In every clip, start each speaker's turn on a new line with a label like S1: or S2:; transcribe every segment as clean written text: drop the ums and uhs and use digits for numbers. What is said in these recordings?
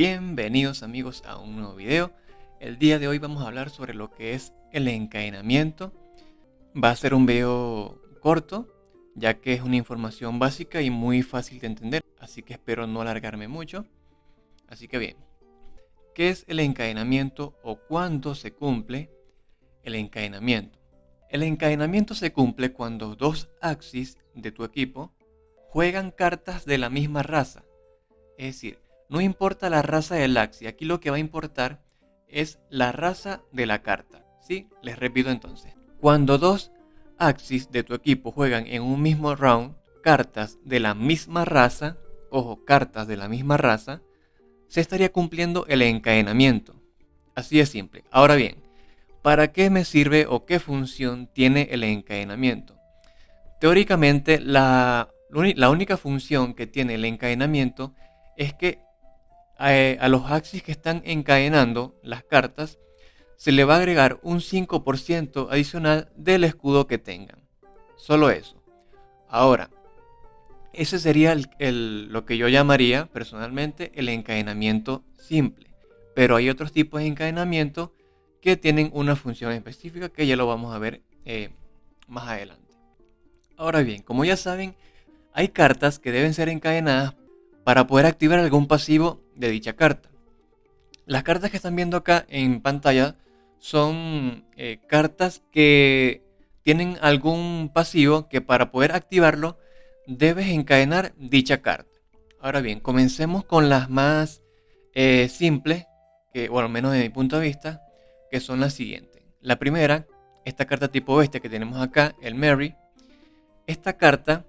S1: Bienvenidos amigos a un nuevo video. El día de hoy vamos a hablar sobre lo que es el encadenamiento. Va a ser un video corto, ya que es una información básica y muy fácil de entender, así que espero no alargarme mucho. Así que bien, ¿qué es el encadenamiento o cuándo se cumple el encadenamiento? El encadenamiento se cumple cuando dos axis de tu equipo juegan cartas de la misma raza. Es decir, no importa la raza del axis, aquí lo que va a importar es la raza de la carta. ¿Sí? Les repito entonces. Cuando dos axis de tu equipo juegan en un mismo round cartas de la misma raza, ojo, cartas de la misma raza, se estaría cumpliendo el encadenamiento. Así de simple. Ahora bien, ¿para qué me sirve o qué función tiene el encadenamiento? Teóricamente, la única función que tiene el encadenamiento es que a los axis que están encadenando las cartas se le va a agregar un 5% adicional del escudo que tengan. Solo eso. Ahora, ese sería lo que yo llamaría personalmente el encadenamiento simple. Pero hay otros tipos de encadenamiento que tienen una función específica que ya lo vamos a ver más adelante. Ahora bien, como ya saben, hay cartas que deben ser encadenadas para poder activar algún pasivo de dicha carta. Las cartas que están viendo acá en pantalla son cartas que tienen algún pasivo que para poder activarlo debes encadenar dicha carta. Ahora bien, comencemos con las más simples, que bueno, al menos de mi punto de vista, que son las siguientes. La primera, esta carta tipo bestia que tenemos acá, el Mary. Esta carta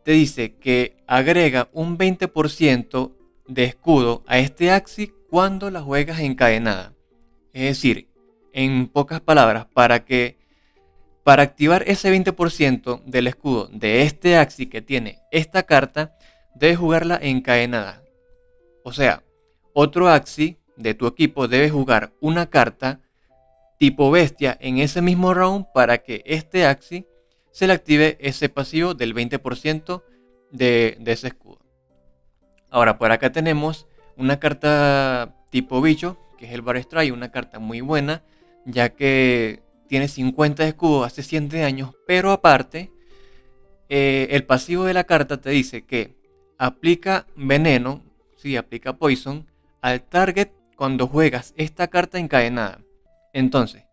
S1: te dice que agrega un 20% de escudo a este axis cuando la juegas encadenada. Es decir, en pocas palabras, para activar ese 20% del escudo de este axis que tiene esta carta, debes jugarla encadenada. O sea, otro axis de tu equipo debe jugar una carta tipo bestia en ese mismo round para que este axis se le active ese pasivo del 20% de ese escudo. Ahora, por acá tenemos una carta tipo bicho, que es el Bar Strike, una carta muy buena, ya que tiene 50 de escudo, hace 100 de daño, pero aparte, el pasivo de la carta te dice que aplica veneno, sí, aplica poison, al target cuando juegas esta carta encadenada. Entonces,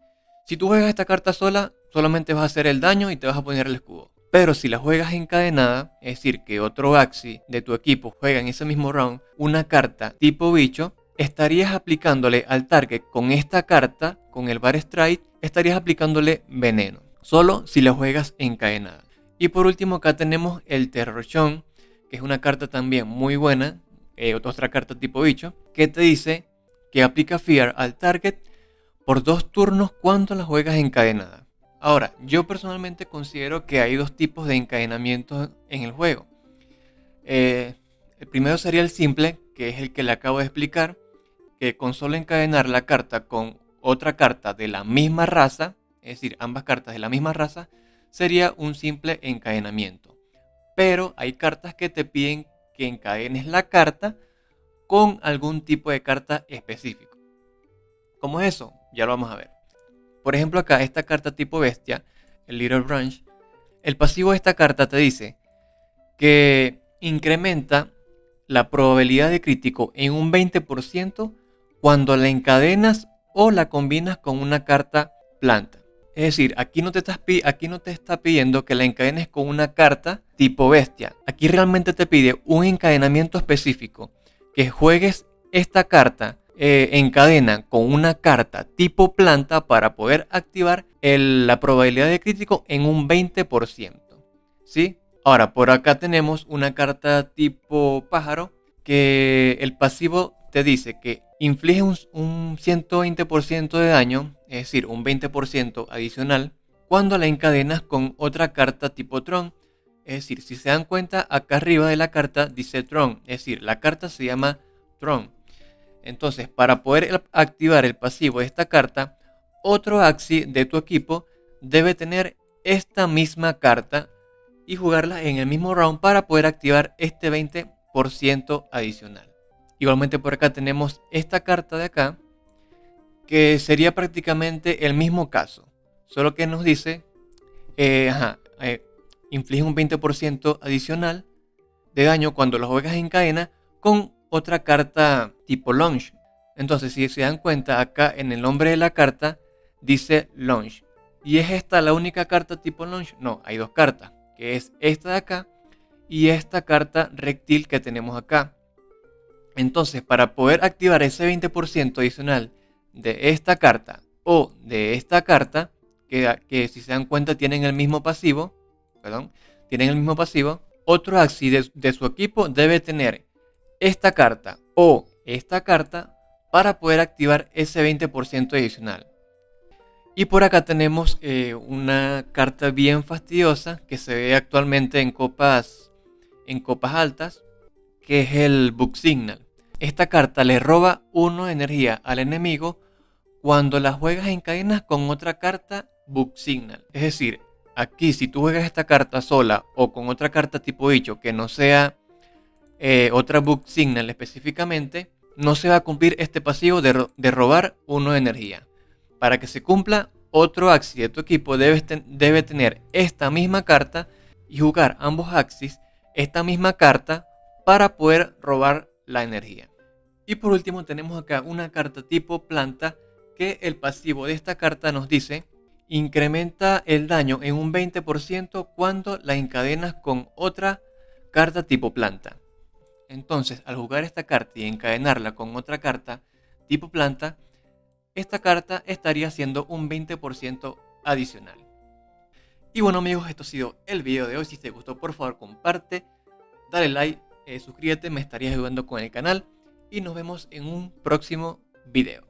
S1: si tú juegas esta carta sola, solamente vas a hacer el daño y te vas a poner el escudo. Pero si la juegas encadenada, es decir, que otro axis de tu equipo juega en ese mismo round una carta tipo bicho, estarías aplicándole al target con esta carta, con el Bar Strike, estarías aplicándole veneno. Solo si la juegas encadenada. Y por último acá tenemos el Terror Shown, que es una carta también muy buena, otra carta tipo bicho, que te dice que aplica Fear al target por 2 turnos cuando la juegas encadenada. Ahora, yo personalmente considero que hay dos tipos de encadenamiento en el juego. El primero sería el simple, que es el que le acabo de explicar, que con solo encadenar la carta con otra carta de la misma raza, es decir, ambas cartas de la misma raza, sería un simple encadenamiento. Pero hay cartas que te piden que encadenes la carta con algún tipo de carta específico. ¿Cómo es eso? Ya lo vamos a ver. Por ejemplo acá, esta carta tipo bestia, el Little Branch, el pasivo de esta carta te dice que incrementa la probabilidad de crítico en un 20% cuando la encadenas o la combinas con una carta planta. Es decir, aquí no te está pidiendo que la encadenes con una carta tipo bestia. Aquí realmente te pide un encadenamiento específico, que juegues esta carta encadena con una carta tipo planta para poder activar la probabilidad de crítico en un 20%. ¿Sí? Ahora, por acá tenemos una carta tipo pájaro que el pasivo te dice que inflige un 120% de daño, es decir, un 20% adicional, cuando la encadenas con otra carta tipo Tron. Es decir, si se dan cuenta, acá arriba de la carta dice Tron, es decir, la carta se llama Tron. Entonces, para poder activar el pasivo de esta carta, otro axis de tu equipo debe tener esta misma carta y jugarla en el mismo round para poder activar este 20% adicional. Igualmente por acá tenemos esta carta de acá, que sería prácticamente el mismo caso, solo que nos dice, inflige un 20% adicional de daño cuando lo juegas en cadena con otra carta tipo launch. Entonces, si se dan cuenta, acá en el nombre de la carta dice launch. ¿Y es esta la única carta tipo launch? No, hay dos cartas, que es esta de acá y esta carta reptil que tenemos acá. Entonces, para poder activar ese 20% adicional de esta carta o de esta carta, que si se dan cuenta tienen el mismo pasivo, otro Axi de su equipo debe tener esta carta o esta carta para poder activar ese 20% adicional. Y por acá tenemos una carta bien fastidiosa que se ve actualmente en copas altas, que es el Bug Signal. Esta carta le roba 1 de energía al enemigo cuando la juegas en cadenas con otra carta Bug Signal. Es decir, aquí si tú juegas esta carta sola o con otra carta tipo bicho que no sea otra Bug Signal específicamente, no se va a cumplir este pasivo de robar 1 de energía. Para que se cumpla, otro Axis de tu equipo debe tener esta misma carta y jugar ambos Axis esta misma carta para poder robar la energía. Y por último tenemos acá una carta tipo planta, que el pasivo de esta carta nos dice: incrementa el daño en un 20% cuando la encadenas con otra carta tipo planta. Entonces, al jugar esta carta y encadenarla con otra carta tipo planta, esta carta estaría haciendo un 20% adicional. Y bueno amigos, esto ha sido el video de hoy. Si te gustó, por favor comparte, dale like, suscríbete, me estarías ayudando con el canal y nos vemos en un próximo video.